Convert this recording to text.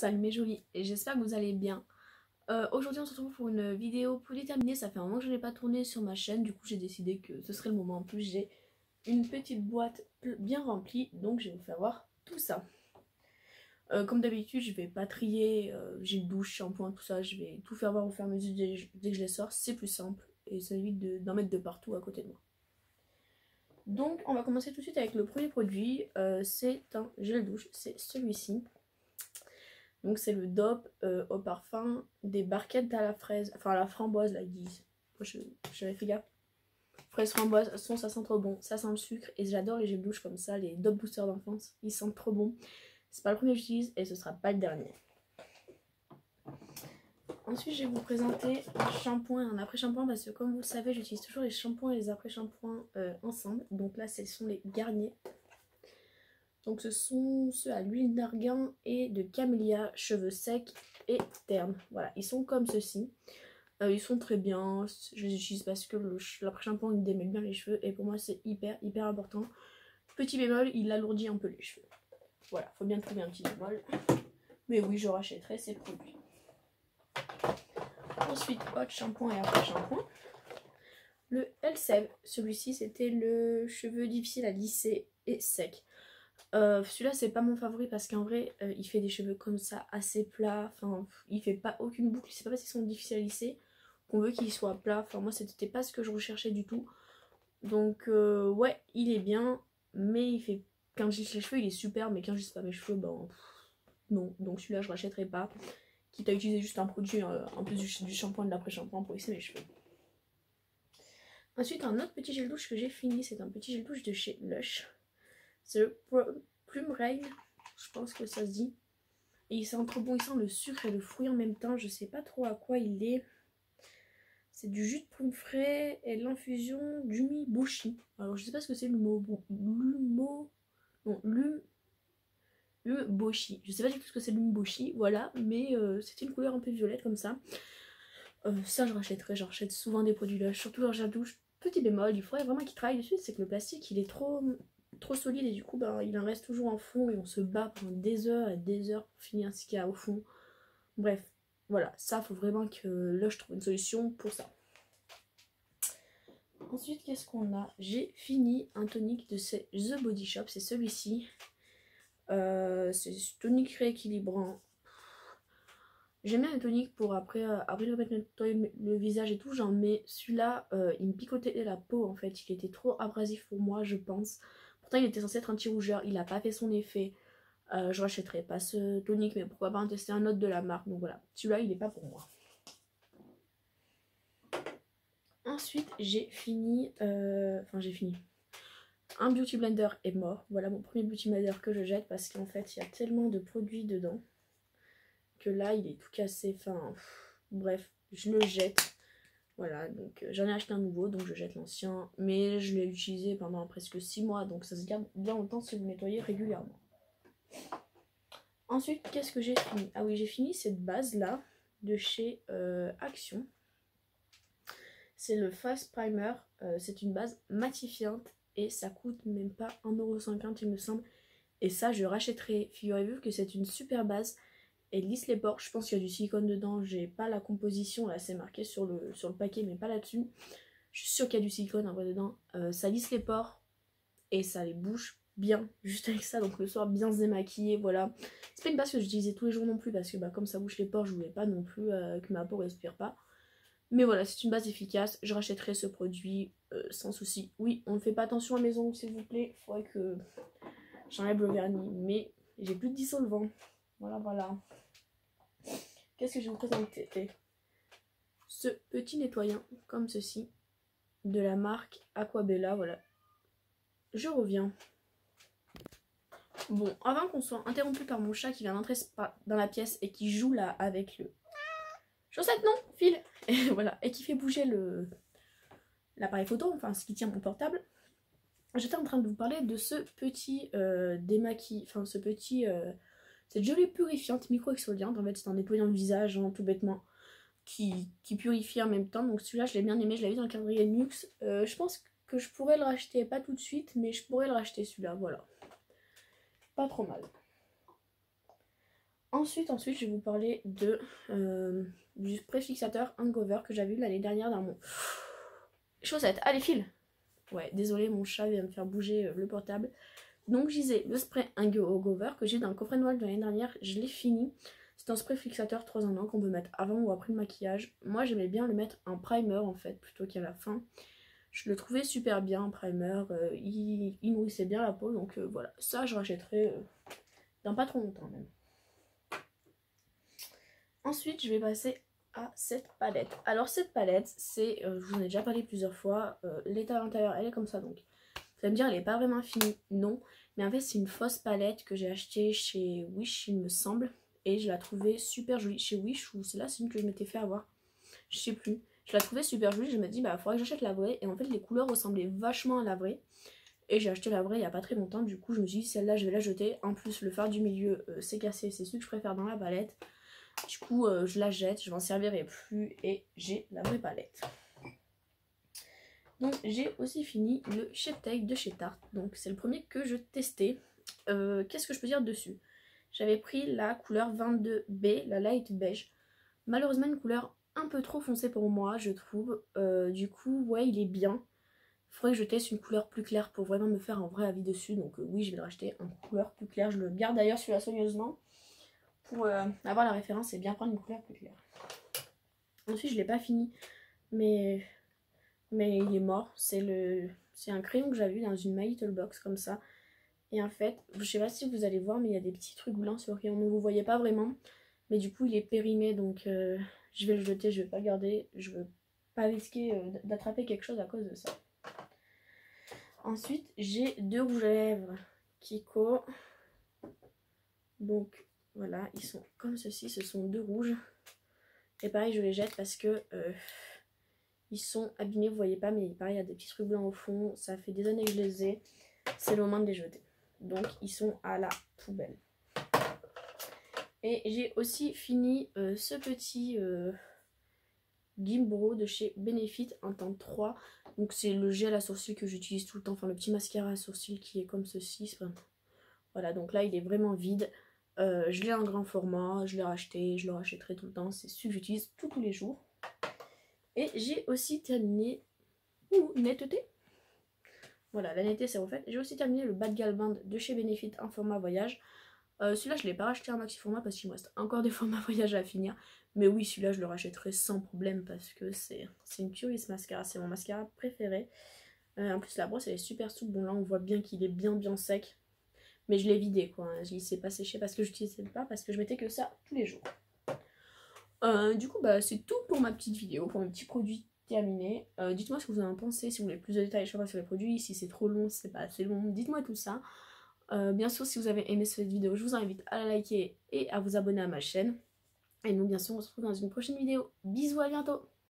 Salut mes jolis, et j'espère que vous allez bien. Aujourd'hui on se retrouve pour une vidéo plus déterminée. Ça fait un moment que je n'ai pas tourné sur ma chaîne, du coup j'ai décidé que ce serait le moment. En plus j'ai une petite boîte bien remplie, donc je vais vous faire voir tout ça. Comme d'habitude je vais pas trier, j'ai une douche, shampoing, tout ça. Je vais tout faire voir au fur et à mesure dès que je les sors, c'est plus simple et ça évite d'en mettre de partout à côté de moi. Donc on va commencer tout de suite avec le premier produit, c'est un gel douche, c'est celui-ci. Donc c'est le Dove au parfum des barquettes à la fraise, enfin à la framboise là ils disent. Moi j'avais fait gaffe. Fraise framboise, ça sent trop bon, ça sent le sucre et j'adore les gels douche comme ça, les Dove Booster d'enfance, ils sentent trop bon. C'est pas le premier que j'utilise et ce sera pas le dernier. Ensuite je vais vous présenter un shampoing et un après-shampoing parce que comme vous le savez j'utilise toujours les shampoings et les après-shampoings ensemble. Donc là ce sont les Garnier. Donc ce sont ceux à l'huile d'argan et de camélia, cheveux secs et ternes. Voilà, ils sont comme ceci. Ils sont très bien, je les utilise parce que l'après-shampoing il démêle bien les cheveux et pour moi c'est hyper important. Petit bémol, il alourdit un peu les cheveux. Voilà, faut bien trouver un petit bémol. Mais oui, je rachèterai ces produits. Ensuite, autre shampoing et après-shampoing. Le Elseve, celui-ci c'était le cheveux difficile à lisser et sec. Celui-là c'est pas mon favori parce qu'en vrai il fait des cheveux comme ça assez plats, enfin il fait pas aucune boucle, c'est pas parce qu'ils sont difficiles à lisser qu'on veut qu'ils soient plats, enfin moi c'était pas ce que je recherchais du tout. Donc ouais il est bien mais il fait, quand je lisse les cheveux il est super mais quand je lisse pas mes cheveux ben non, donc celui-là je rachèterai pas, quitte à utiliser juste un produit en plus du shampoing et de l'après-shampoing pour lisser mes cheveux. Ensuite un autre petit gel douche que j'ai fini, c'est un petit gel douche de chez Lush. C'est le Plume Rain, je pense que ça se dit. Et il sent trop bon, il sent le sucre et le fruit en même temps. Je sais pas trop à quoi il est. C'est du jus de prune frais et l'infusion d'umiboshi. Alors je sais pas ce que c'est l'umiboshi. Je sais pas du tout ce que c'est l'umiboshi, voilà. Mais c'est une couleur un peu violette comme ça. Ça je rachèterai, j'achète souvent des produits Lush, surtout leur gel douche. Petit bémol, il faudrait vraiment qu'ils travaillent dessus, c'est que le plastique il est trop solide et du coup ben, il en reste toujours en fond et on se bat pendant des heures et des heures pour finir ce qu'il y a au fond. Bref, voilà, ça faut vraiment que Lush trouve une solution pour ça. Ensuite qu'est-ce qu'on a? J'ai fini un tonique de chez The Body Shop, c'est celui-ci. C'est tonique rééquilibrant. J'aime bien les toniques pour après le mettre nettoyer le visage et tout, j'en mets. Celui-là il me picotait la peau en fait, il était trop abrasif pour moi je pense. Pourtant il était censé être anti-rougeur, il n'a pas fait son effet. Je rachèterai pas ce tonique mais pourquoi pas en tester un autre de la marque, donc voilà. Celui-là il n'est pas pour moi. Ensuite j'ai fini, un beauty blender est mort. Voilà mon premier beauty blender que je jette parce qu'en fait il y a tellement de produits dedans que là il est tout cassé, enfin bref je le jette. Voilà, donc j'en ai acheté un nouveau, donc je jette l'ancien, mais je l'ai utilisé pendant presque 6 mois, donc ça se garde bien longtemps si vous le nettoyez régulièrement. Ensuite, qu'est-ce que j'ai fini? Ah oui, j'ai fini cette base là de chez Action. C'est le Fast Primer, c'est une base matifiante et ça coûte même pas 1,50 € il me semble. Et ça je rachèterai, figurez-vous que c'est une super base. Elle lisse les pores, je pense qu'il y a du silicone dedans, j'ai pas la composition, là c'est marqué sur le paquet mais pas là-dessus. Je suis sûre qu'il y a du silicone en vrai dedans. Ça lisse les pores et ça les bouche bien, juste avec ça, donc le soir bien se démaquiller, voilà. C'est pas une base que j'utilisais tous les jours non plus parce que bah, comme ça bouche les pores, je voulais pas non plus que ma peau respire pas. Mais voilà, c'est une base efficace, je rachèterai ce produit sans souci. Oui, on ne fait pas attention à mes ongles s'il vous plaît, il faudrait que j'enlève le vernis, mais j'ai plus de dissolvant. Voilà. Qu'est-ce que je vais vous présenter? Ce petit nettoyant comme ceci de la marque Aquabella, voilà. Je reviens. Bon, avant qu'on soit interrompu par mon chat qui vient d'entrer dans la pièce et qui joue là avec le chaussette, non, fil, et voilà, et qui fait bouger l'appareil photo, enfin ce qui tient mon portable. J'étais en train de vous parler de ce petit cette jolie purifiante micro-exfoliante. En fait, c'est un nettoyant de visage, hein, tout bêtement, qui purifie en même temps. Donc celui-là, je l'ai bien aimé, je l'avais dans le calendrier luxe. Je pense que je pourrais le racheter, pas tout de suite, mais je pourrais le racheter celui-là, voilà. Pas trop mal. Ensuite, je vais vous parler du préfixateur Hangover que j'avais eu l'année dernière dans mon chaussette. Allez, file. Ouais, désolé, mon chat vient me faire bouger le portable. Donc, je disais le spray Hangover que j'ai dans le coffret de Noël de l'année dernière. Je l'ai fini. C'est un spray fixateur 3 en 1 qu'on peut mettre avant ou après le maquillage. Moi, j'aimais bien le mettre en primer en fait, plutôt qu'à la fin. Je le trouvais super bien en primer. Il nourrissait bien la peau. Donc, voilà. Ça, je rachèterai dans pas trop longtemps même. Ensuite, je vais passer à cette palette. Alors cette palette, c'est, je vous en ai déjà parlé plusieurs fois, l'état à l'intérieur, elle est comme ça donc. Vous allez me dire, elle n'est pas vraiment finie, non. Mais en fait, c'est une fausse palette que j'ai achetée chez Wish, il me semble. Et je la trouvais super jolie. Chez Wish, ou c'est là, c'est une que je m'étais fait avoir. Je sais plus. Je la trouvais super jolie, je me dis, bah, faudrait que j'achète la vraie. Et en fait, les couleurs ressemblaient vachement à la vraie. Et j'ai acheté la vraie il n'y a pas très longtemps. Du coup, je me suis dit, celle-là, je vais la jeter. En plus, le fard du milieu s'est cassé. C'est celui que je préfère dans la palette. Du coup, je la jette, je m'en servirai plus et j'ai la vraie palette. Donc, j'ai aussi fini le Shape Tape de chez Tarte. Donc, c'est le premier que je testais. Qu'est-ce que je peux dire dessus? J'avais pris la couleur 22B, la Light Beige. Malheureusement, une couleur un peu trop foncée pour moi, je trouve. Du coup, ouais, il est bien. Il faudrait que je teste une couleur plus claire pour vraiment me faire un vrai avis dessus. Donc, oui, je vais le racheter en couleur plus claire. Je le garde d'ailleurs celui-là soigneusement. Pour avoir la référence et bien prendre une couleur plus claire. Ensuite, je l'ai pas fini, mais il est mort. C'est un crayon que j'avais vu dans une My Little Box comme ça. Et en fait, je sais pas si vous allez voir, mais il y a des petits trucs blancs sur le crayon. Donc vous voyez pas vraiment. Mais du coup, il est périmé, donc je vais le jeter, je vais pas le garder. Je veux pas risquer d'attraper quelque chose à cause de ça. Ensuite, j'ai deux rouges à lèvres Kiko. Donc voilà, ils sont comme ceci, ce sont deux rouges. Et pareil, je les jette parce que ils sont abîmés, vous voyez pas, mais pareil, il y a des petits trucs blancs au fond. Ça fait des années que je les ai. C'est le moment de les jeter. Donc, ils sont à la poubelle. Et j'ai aussi fini ce petit Gimbro de chez Benefit en teinte 3. Donc, c'est le gel à sourcils que j'utilise tout le temps. Enfin, le petit mascara à sourcils qui est comme ceci. Voilà, donc là, il est vraiment vide. Je l'ai en grand format, je l'ai racheté, je le rachèterai tout le temps. C'est celui que j'utilise tous les jours. Et j'ai aussi terminé... netteté. Voilà, la netteté c'est refait. J'ai aussi terminé le Bad Gal Band de chez Benefit en format voyage. Celui-là, je ne l'ai pas racheté en maxi format parce qu'il me reste encore des formats voyage à finir. Mais oui, celui-là, je le rachèterai sans problème parce que c'est une Curious Mascara. C'est mon mascara préféré. En plus, la brosse, elle est super souple. Bon, là, on voit bien qu'il est bien sec. Mais je l'ai vidé, quoi. Il ne s'est pas séché parce que je l'utilisais pas, parce que je mettais que ça tous les jours. Du coup, bah, c'est tout pour ma petite vidéo, pour mes petits produits terminés. Dites-moi ce que vous en pensez, si vous voulez plus de détails sur les produits, si c'est trop long, si c'est pas assez long. Dites-moi tout ça. Bien sûr, si vous avez aimé cette vidéo, je vous invite à la liker et à vous abonner à ma chaîne. Et nous, bien sûr, on se retrouve dans une prochaine vidéo. Bisous, à bientôt!